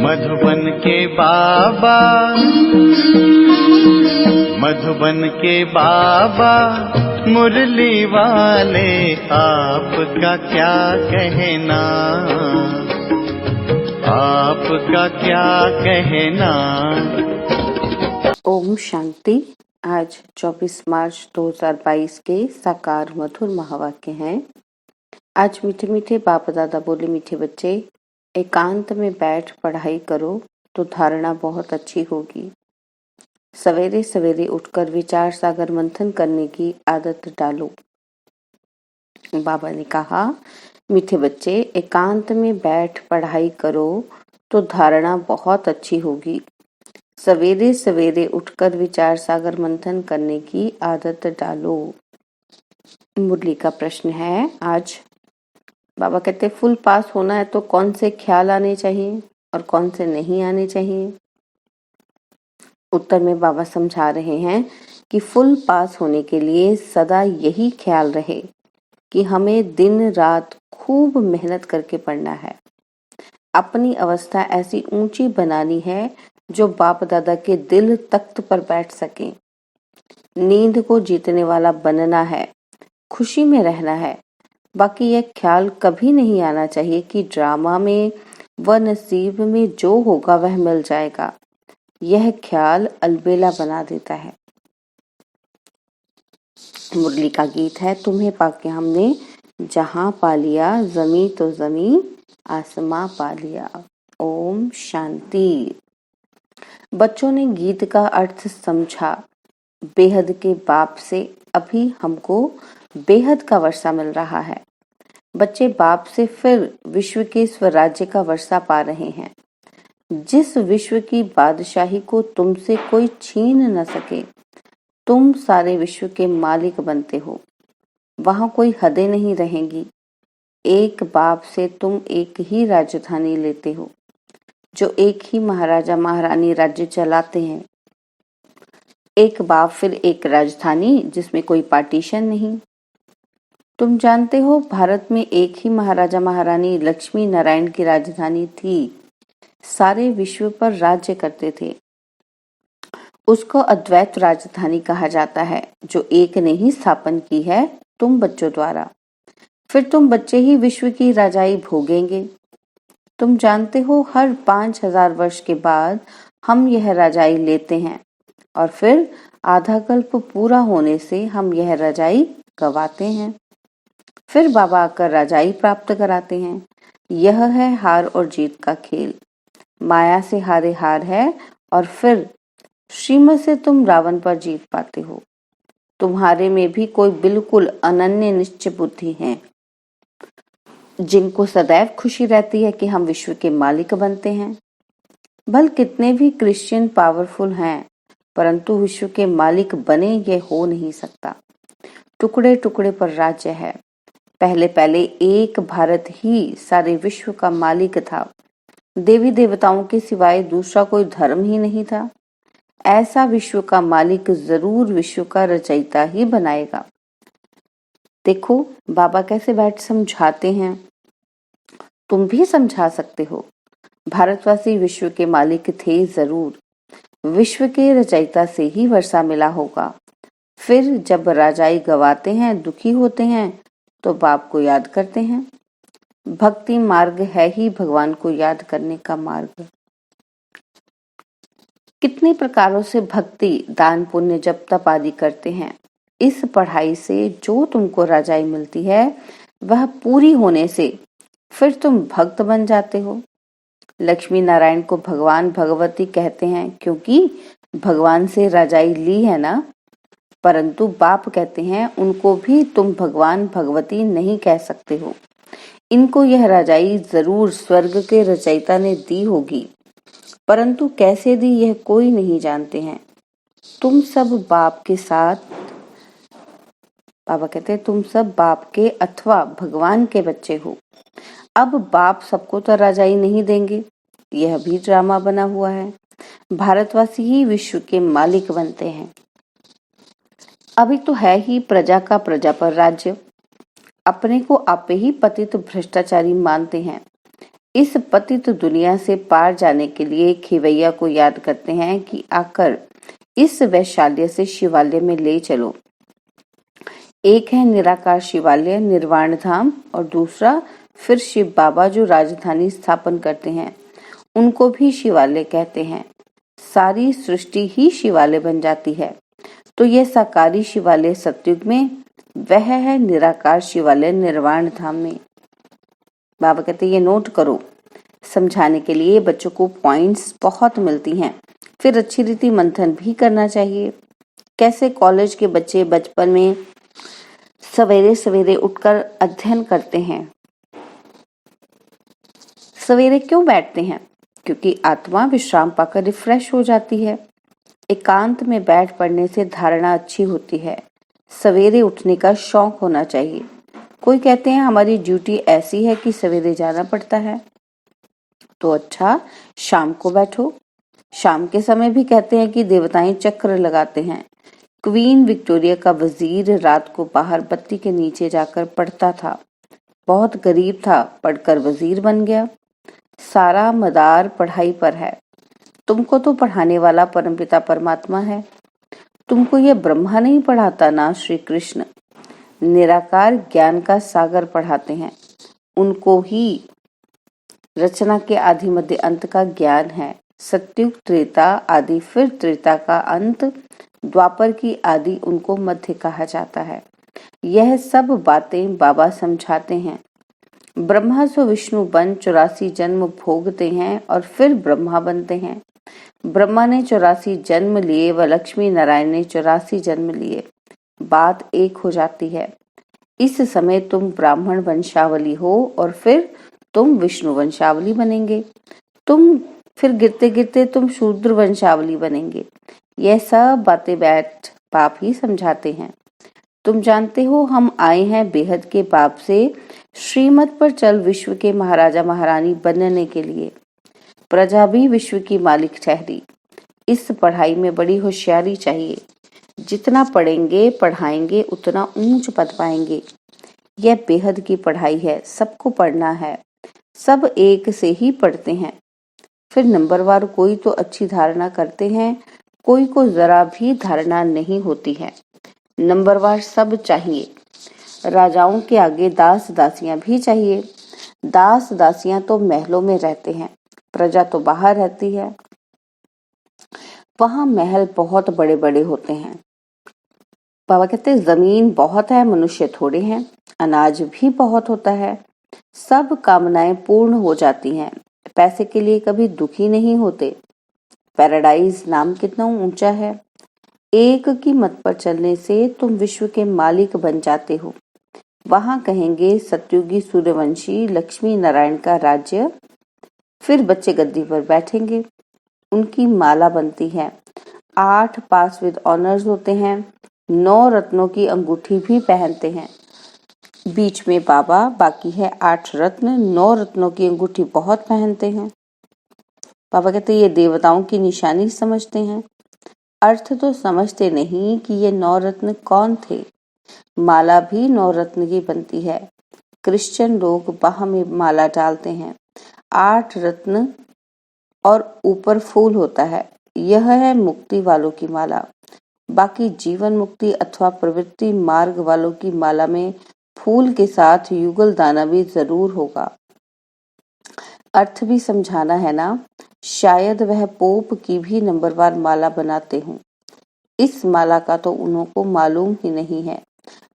मधुबन के बाबा, मधुबन के बाबा मुरली वाले, आपका क्या कहना, आपका क्या कहना। ओम शांति। आज 24 मार्च 2022 के साकार मधुर महावाक्य हैं। आज मीठे मीठे बाप दादा बोले, मीठे बच्चे एकांत में बैठ पढ़ाई करो तो धारणा बहुत अच्छी होगी। सवेरे सवेरे उठकर विचार सागर मंथन करने की आदत डालो। बाबा ने कहा, मीठे बच्चे एकांत में बैठ पढ़ाई करो तो धारणा बहुत अच्छी होगी। सवेरे सवेरे उठकर विचार सागर मंथन करने की आदत डालो। मुरली का प्रश्न है आज। बाबा कहते फुल पास होना है तो कौन से ख्याल आने चाहिए और कौन से नहीं आने चाहिए। उत्तर में बाबा समझा रहे हैं कि फुल पास होने के लिए सदा यही ख्याल रहे कि हमें दिन रात खूब मेहनत करके पढ़ना है। अपनी अवस्था ऐसी ऊंची बनानी है जो बाप दादा के दिल तख्त पर बैठ सके। नींद को जीतने वाला बनना है, खुशी में रहना है। बाकी यह ख्याल कभी नहीं आना चाहिए कि ड्रामा में व नसीब में जो होगा वह मिल जाएगा। यह ख्याल अलबेला बना देता है। मुरली का गीत है, तुम्हें पाके हमने जहां पा लिया, जमी तो जमी आसमां पा लिया। ओम शांति। बच्चों ने गीत का अर्थ समझा। बेहद के बाप से अभी हमको बेहद का वर्षा मिल रहा है। बच्चे बाप से फिर विश्व के स्वराज्य का वर्षा पा रहे हैं। जिस विश्व की बादशाही को तुमसे कोई छीन न सके। तुम सारे विश्व के मालिक बनते हो। वहां कोई हदें नहीं रहेंगी। एक बाप से तुम एक ही राजधानी लेते हो, जो एक ही महाराजा महारानी राज्य चलाते हैं। एक बाप फिर एक राजधानी जिसमें कोई पार्टीशन नहीं। तुम जानते हो भारत में एक ही महाराजा महारानी लक्ष्मी नारायण की राजधानी थी। सारे विश्व पर राज्य करते थे। उसको अद्वैत राजधानी कहा जाता है, जो एक ने ही स्थापन की है, तुम बच्चों द्वारा। फिर तुम बच्चे ही विश्व की राजाई भोगेंगे। तुम जानते हो हर 5000 वर्ष के बाद हम यह राजाई लेते हैं और फिर आधा कल्प पूरा होने से हम यह राजाई गवाते हैं। फिर बाबा आकर राजाई प्राप्त कराते हैं। यह है हार और जीत का खेल। माया से हारे हार है और फिर श्रीमत से तुम रावण पर जीत पाते हो। तुम्हारे में भी कोई बिल्कुल अनन्य निश्चय बुद्धि है, जिनको सदैव खुशी रहती है कि हम विश्व के मालिक बनते हैं। भल कितने भी क्रिश्चियन पावरफुल हैं, परंतु विश्व के मालिक बने ये हो नहीं सकता। टुकड़े टुकड़े पर राज्य है। पहले पहले एक भारत ही सारे विश्व का मालिक था। देवी देवताओं के सिवाय दूसरा कोई धर्म ही नहीं था। ऐसा विश्व का मालिक जरूर विश्व का रचयिता ही बनाएगा। देखो बाबा कैसे बैठ समझाते हैं। तुम भी समझा सकते हो। भारतवासी विश्व के मालिक थे जरूर। विश्व के रचयिता से ही वर्षा मिला होगा। फिर जब राजाई गवाते हैं, दुखी होते हैं, तो बाप को याद करते हैं। भक्ति मार्ग है ही भगवान को याद करने का मार्ग। कितने प्रकारों से भक्ति, दान, पुण्य, जप, तप आदि करते हैं। इस पढ़ाई से जो तुमको राजाई मिलती है, वह पूरी होने से फिर तुम भक्त बन जाते हो। लक्ष्मी नारायण को भगवान भगवती कहते हैं क्योंकि भगवान से राजाई ली है ना। परंतु बाप कहते हैं उनको भी तुम भगवान भगवती नहीं कह सकते हो। इनको यह राजाई जरूर स्वर्ग के रचयिता ने दी होगी, परंतु कैसे दी यह कोई नहीं जानते हैं। तुम सब बाप के साथ, बाबा कहते हैं तुम सब बाप के अथवा भगवान के बच्चे हो। अब बाप सबको तो राजाई नहीं देंगे, यह भी ड्रामा बना हुआ है। भारतवासी ही विश्व के मालिक बनते हैं। अभी तो है ही प्रजा का प्रजा पर राज्य। अपने को आपे ही पतित भ्रष्टाचारी मानते हैं। इस पतित दुनिया से पार जाने के लिए खेवैया को याद करते हैं कि आकर इस वैशाल्य से शिवालय में ले चलो। एक है निराकार शिवालय निर्वाण धाम और दूसरा फिर शिव बाबा जो राजधानी स्थापन करते हैं, उनको भी शिवालय कहते हैं। सारी सृष्टि ही शिवालय बन जाती है। तो यह साकारी शिवालय सतयुग में, वह है निराकार शिवालय निर्वाण धाम में। बाबा कहते ये नोट करो। समझाने के लिए बच्चों को पॉइंट्स बहुत मिलती हैं, फिर अच्छी रीति मंथन भी करना चाहिए। कैसे कॉलेज के बच्चे बचपन में सवेरे सवेरे उठकर अध्ययन करते हैं। सवेरे क्यों बैठते हैं? क्योंकि आत्मा विश्राम पाकर रिफ्रेश हो जाती है। एकांत में बैठ पढ़ने से धारणा अच्छी होती है। सवेरे उठने का शौक होना चाहिए। कोई कहते हैं हमारी ड्यूटी ऐसी है कि सवेरे जाना पड़ता है, तो अच्छा शाम को बैठो। शाम के समय भी कहते हैं कि देवताएं चक्र लगाते हैं। क्वीन विक्टोरिया का वजीर रात को बाहर बत्ती के नीचे जाकर पढ़ता था। बहुत गरीब था, पढ़कर वजीर बन गया। सारा मदार पढ़ाई पर है। तुमको तो पढ़ाने वाला परमपिता परमात्मा है। तुमको ये ब्रह्मा नहीं पढ़ाता ना, श्री कृष्ण निराकार ज्ञान का सागर पढ़ाते हैं। उनको ही रचना के आदि मध्य अंत का ज्ञान है। सत्युग त्रेता आदि, फिर त्रेता का अंत, द्वापर की आदि उनको मध्य कहा जाता है। यह सब बातें बाबा समझाते हैं। ब्रह्मा से विष्णु बन 84 जन्म भोगते हैं और फिर ब्रह्मा बनते हैं। ब्रह्मा ने 84 जन्म लिए व लक्ष्मी नारायण ने 84 जन्म लिए। बात एक हो जाती है। इस समय तुम ब्राह्मण वंशावली हो और फिर तुम विष्णु वंशावली बनेंगे। तुम फिर गिरते गिरते तुम शूद्र वंशावली बनेंगे। यह सब बातें बैठ बाप ही समझाते हैं। तुम जानते हो हम आए हैं बेहद के बाप से श्रीमत पर चल विश्व के महाराजा महारानी बनने के लिए। प्रजा भी विश्व की मालिक ठहरी। इस पढ़ाई में बड़ी होशियारी चाहिए। जितना पढ़ेंगे पढ़ाएंगे उतना ऊंच पद पाएंगे। यह बेहद की पढ़ाई है, सबको पढ़ना है। सब एक से ही पढ़ते हैं। फिर नंबरवार कोई तो अच्छी धारणा करते हैं, कोई को जरा भी धारणा नहीं होती है। नंबरवार सब चाहिए। राजाओं के आगे दास दासियां भी चाहिए। दास दासियां तो महलों में रहते हैं, प्रजा तो बाहर रहती है। वहां महल बहुत बड़े बड़े होते हैं। बाबा कहते हैं जमीन बहुत है, मनुष्य थोड़े हैं। अनाज भी बहुत होता है। सब कामनाएं पूर्ण हो जाती हैं। पैसे के लिए कभी दुखी नहीं होते। पैराडाइज नाम कितना ऊंचा है। एक की मत पर चलने से तुम विश्व के मालिक बन जाते हो। वहां कहेंगे सतयुगी सूर्यवंशी लक्ष्मी नारायण का राज्य। फिर बच्चे गद्दी पर बैठेंगे, उनकी माला बनती है। 8 पास विद ऑनर्स होते हैं। 9 रत्नों की अंगूठी भी पहनते हैं। बीच में बाबा, बाकी है 8 रत्न। 9 रत्नों की अंगूठी बहुत पहनते हैं। बाबा कहते ये देवताओं की निशानी समझते हैं। अर्थ तो समझते नहीं कि ये 9 रत्न कौन थे। माला भी 9 रत्न की बनती है। क्रिश्चियन लोग बाह में माला डालते हैं। 8 रत्न और ऊपर फूल होता है। यह है मुक्ति वालों की माला। बाकी जीवन मुक्ति अथवा प्रवृत्ति मार्ग वालों की माला में फूल के साथ युगल दाना भी जरूर होगा। अर्थ भी समझाना है ना। शायद वह पोप की भी नंबरवार माला बनाते हों। इस माला का तो उनको मालूम ही नहीं है।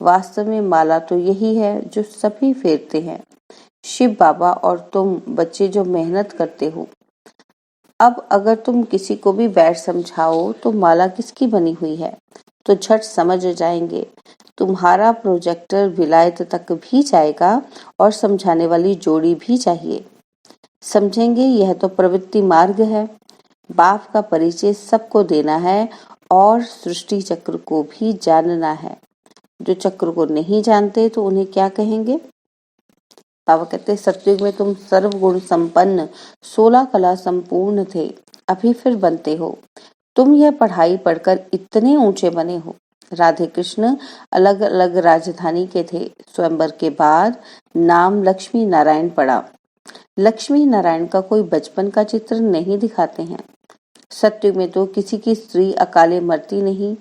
वास्तव में माला तो यही है जो सभी फेरते हैं। शिव बाबा और तुम बच्चे जो मेहनत करते हो। अब अगर तुम किसी को भी बैठ समझाओ तो माला किसकी बनी हुई है तो झट समझ जाएंगे। तुम्हारा प्रोजेक्टर विलायत तक भी जाएगा और समझाने वाली जोड़ी भी चाहिए। समझेंगे यह तो प्रवृत्ति मार्ग है। बाप का परिचय सबको देना है और सृष्टि चक्र को भी जानना है। जो चक्र को नहीं जानते तो उन्हें क्या कहेंगे? बाबा कहते सतयुग में तुम सर्वगुण संपन्न 16 कला संपूर्ण थे, अभी फिर बनते हो। तुम यह पढ़ाई पढ़कर इतने ऊंचे बने हो। राधे कृष्ण अलग अलग राजधानी के थे। स्वयंवर के बाद नाम लक्ष्मी नारायण पड़ा। लक्ष्मी नारायण का कोई बचपन का चित्र नहीं दिखाते हैं। सत्युग में तो किसी की स्त्री अकाले मरती नहीं,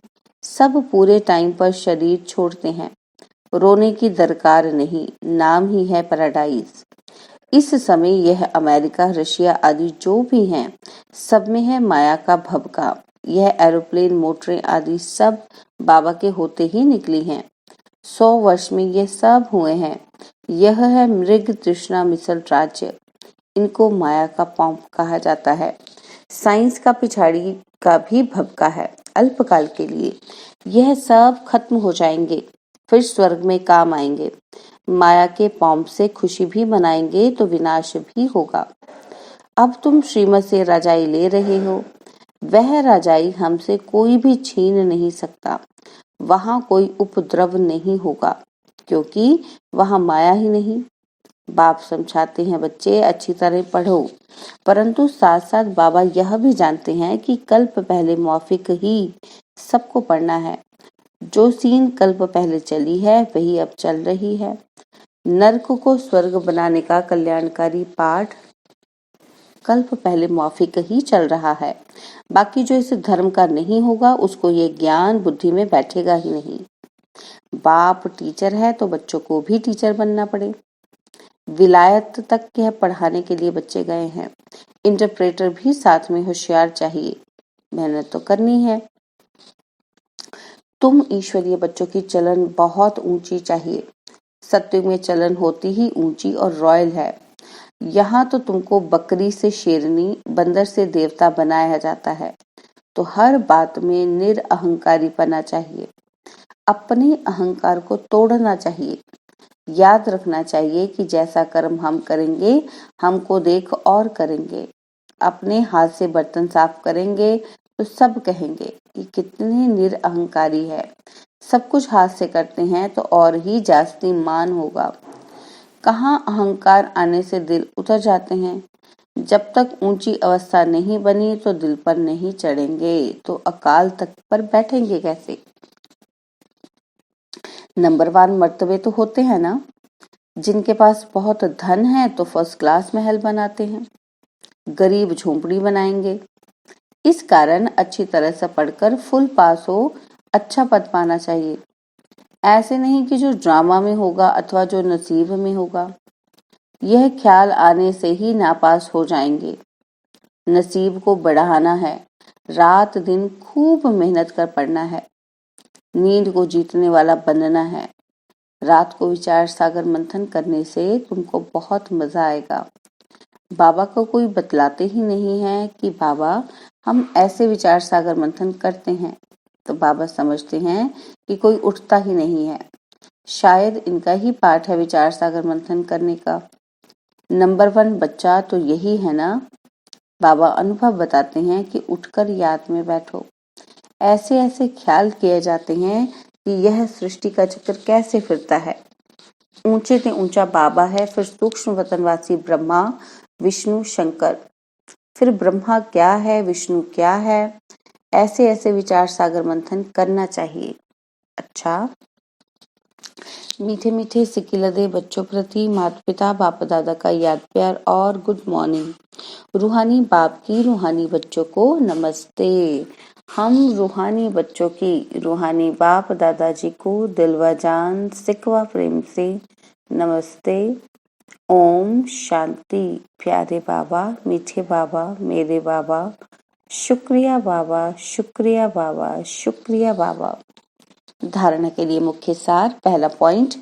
सब पूरे टाइम पर शरीर छोड़ते हैं। रोने की दरकार नहीं, नाम ही है पैराडाइज। इस समय यह अमेरिका, रशिया आदि जो भी हैं, सब में है माया का भभका। यह एरोप्लेन, मोटरें आदि सब बाबा के होते ही निकली हैं। 100 वर्ष में ये सब हुए हैं। यह है मृग तृष्णा मिसल राज्य। इनको माया का पॉम्प कहा जाता है। साइंस का पिछाड़ी का भी भभका है, अल्पकाल के लिए। यह सब खत्म हो जाएंगे, फिर स्वर्ग में काम आएंगे। माया के पॉम्प से खुशी भी मनाएंगे तो विनाश भी होगा। अब तुम श्रीमत से रजाई ले रहे हो, वह रजाई हमसे कोई भी छीन नहीं सकता। वहां कोई उपद्रव नहीं होगा, क्योंकि वहां माया ही नहीं। बाप समझाते हैं, बच्चे अच्छी तरह पढ़ो, परंतु साथ साथ बाबा यह भी जानते हैं कि कल्प पहले मौफिक ही सबको पढ़ना है। जो सीन कल्प पहले चली है वही अब चल रही है। नरक को स्वर्ग बनाने का कल्याणकारी पाठ कल्प पहले मौफिक ही चल रहा है। बाकी जो इस धर्म का नहीं होगा उसको ये ज्ञान बुद्धि में बैठेगा ही नहीं। बाप टीचर है तो बच्चों को भी टीचर बनना पड़े। विलायत तक यह पढ़ाने के लिए बच्चे गए हैं। इंटरप्रेटर भी साथ में होशियार चाहिए, मेहनत तो करनी है। तुम ईश्वरीय बच्चों की चलन बहुत ऊंची चाहिए। सत्युग में चलन होती ही ऊंची और रॉयल है। यहाँ तो तुमको बकरी से शेरनी, बंदर से देवता बनाया जाता है। तो हर बात में निरअहंकारी पना चाहिए। अपने अहंकार को तोड़ना चाहिए। याद रखना चाहिए कि जैसा कर्म हम करेंगे, हमको देख और करेंगे। अपने हाथ से बर्तन साफ करेंगे तो सब कहेंगे कि कितने निरअहंकारी है। सब कुछ हाथ से करते हैं तो और ही जास्ती मान होगा। कहाँ अहंकार आने से दिल उतर जाते हैं। जब तक ऊंची अवस्था नहीं बनी तो दिल पर नहीं चढ़ेंगे, तो अकाल तख्त पर बैठेंगे कैसे। नंबरवार मर्तबे तो होते हैं ना। जिनके पास बहुत धन है तो फर्स्ट क्लास महल बनाते हैं, गरीब झोंपड़ी बनाएंगे। इस कारण अच्छी तरह से पढ़कर फुल पास हो, अच्छा पद पाना चाहिए। ऐसे नहीं कि जो ड्रामा में होगा अथवा जो नसीब में होगा। यह ख्याल आने से ही नापास हो जाएंगे। नसीब को बढ़ाना है, रात दिन खूब मेहनत कर पढ़ना है। नींद को जीतने वाला बनना है। रात को विचार सागर मंथन करने से तुमको बहुत मजा आएगा। बाबा को कोई बतलाते ही नहीं है कि बाबा हम ऐसे विचार सागर मंथन करते हैं, तो बाबा समझते हैं कि कोई उठता ही नहीं है। शायद इनका ही पाठ है विचार सागर मंथन करने का। नंबर 1 बच्चा तो यही है ना। बाबा अनुभव बताते हैं कि उठकर याद में बैठो। ऐसे ऐसे ख्याल किए जाते हैं कि यह सृष्टि का चक्कर कैसे फिरता है। ऊंचे से ऊंचा बाबा है, फिर सूक्ष्म वतनवासी ब्रह्मा, विष्णु, शंकर, फिर ब्रह्मा क्या है, विष्णु क्या है। ऐसे ऐसे विचार सागर मंथन करना चाहिए। अच्छा, मीठे मीठे सिकिलदे बच्चों प्रति माता पिता बाप दादा का याद प्यार और गुड मॉर्निंग। रूहानी बाप की रूहानी बच्चों को नमस्ते। हम रूहानी बच्चों की रूहानी बाप दादाजी को दिल व जान सिकवा प्रेम से नमस्ते। ओम शांति। प्यारे बाबा, मीठे बाबा, मेरे बाबा, शुक्रिया बाबा, शुक्रिया बाबा, शुक्रिया बाबा। धारणा के लिए मुख्य सार। पहला पॉइंट,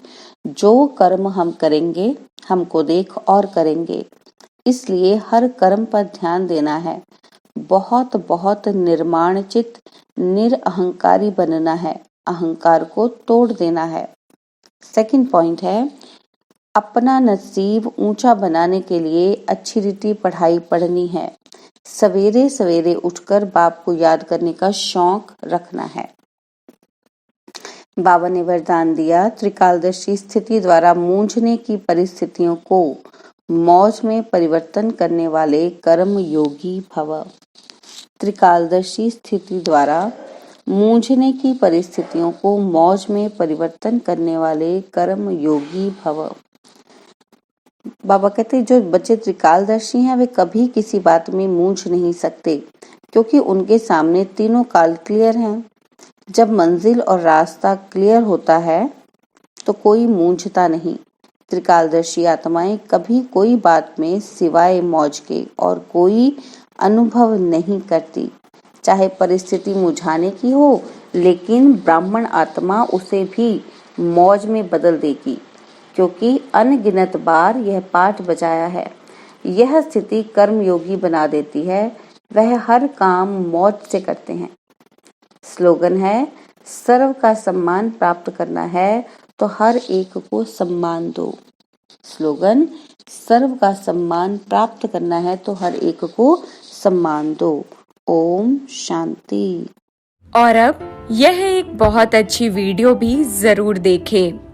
जो कर्म हम करेंगे हमको देख और करेंगे, इसलिए हर कर्म पर ध्यान देना है। बहुत बहुत निर्माण चित निरअहंकारी बनना है, अहंकार को तोड़ देना है। सेकंड पॉइंट है, अपना नसीब ऊंचा बनाने के लिए अच्छी रीति पढ़ाई पढ़नी है। सवेरे सवेरे उठकर बाप को याद करने का शौक रखना है। बाबा ने वरदान दिया, त्रिकालदर्शी स्थिति द्वारा मूंझने की परिस्थितियों को मौज में परिवर्तन करने वाले कर्म योगी भव। त्रिकालदर्शी स्थिति द्वारा मूंझने की परिस्थितियों को मौज में परिवर्तन करने वाले कर्म योगी भव। बाबा कहते हैं जो बच्चे त्रिकालदर्शी हैं वे कभी किसी बात में मूंझ नहीं सकते, क्योंकि उनके सामने तीनों काल क्लियर हैं। जब मंजिल और रास्ता क्लियर होता है तो कोई मूंझता नहीं। त्रिकालदर्शी आत्माएं कभी कोई बात में सिवाय मौज के और कोई अनुभव नहीं करती, चाहे परिस्थिति मुझाने की हो, लेकिन ब्राह्मण आत्मा उसे भी मौज में बदल देगी, क्योंकि अनगिनत बार यह पाठ बजाया है। यह स्थिति कर्मयोगी बना देती है, वह हर काम मौज से करते हैं। स्लोगन है, सर्व का सम्मान प्राप्त करना है तो हर एक को सम्मान दो। स्लोगन, सर्व का सम्मान प्राप्त करना है तो हर एक को सम्मान दो। ओम शांति। और अब यह एक बहुत अच्छी वीडियो भी जरूर देखें।